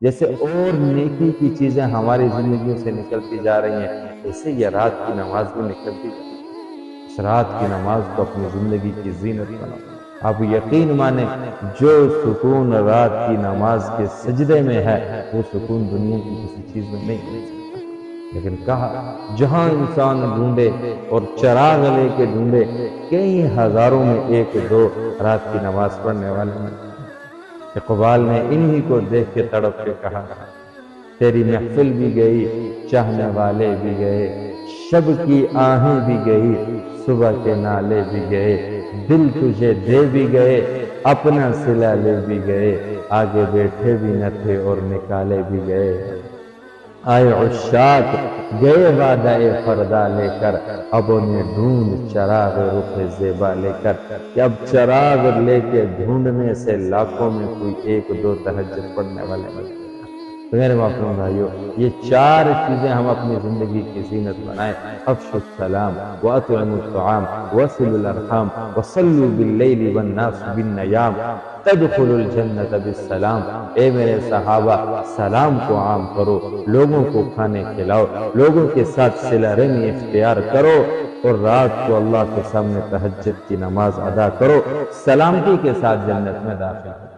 جیسے اور نیکی کی چیزیں ہماری زندگیوں سے نکلتی جا رہی ہیں، ایسے یہ رات کی نماز بھی نکلتی جا رہی ہے۔ اس رات کی نماز کو اپنی زندگی کی زینت بناؤ۔ آپ یقین مانیں جو سکون رات کی نماز کے سجدے میں ہے وہ سکون دنیا کی کسی چیز میں نہیں مل سکتا۔ لیکن کہا جہاں انسان ڈھونڈے اور چراغ لے کے ڈھونڈے، کئی ہزاروں میں ایک دو رات کی نماز پڑھنے والے ملتے ہیں۔ اقبال نے انہی کو دیکھ کے تڑپ کے کہا تیری محفل بھی گئی، چاہنے والے بھی گئے، شب کی آہیں بھی گئی، صبح کے نالے بھی گئے، دل تجھے دے بھی گئے، اپنا صلہ لے بھی گئے، آگے بیٹھے بھی نہ تھے اور نکالے بھی گئے۔ آئے عشاق گئے وعدہ فردا لے کر، اب انہیں ڈھونڈ چراغ رخ زیبا لے کر، کہ اب چراغ لے کے ڈھونڈنے سے لاکھوں میں کوئی ایک دو تہجد پڑھنے والے ملتے ہیں۔ تو میرے محترم بھائیو، یہ چار چیزیں ہم اپنی زندگی کی زینت بنائیں۔ افشوا السلام واطعموا الطعام وصلوا الارحام وصلوا باللیل والناس بالنیام تدخلوا الجنت بالسلام۔ اے میرے صحابہ، سلام کو عام کرو، لوگوں کو کھانے کھلاؤ، لوگوں کے ساتھ صلہ رحمی اختیار کرو، اور رات کو اللہ کے سامنے تہجد کی نماز ادا کرو، سلامتی کے ساتھ جنت میں داخل کرو۔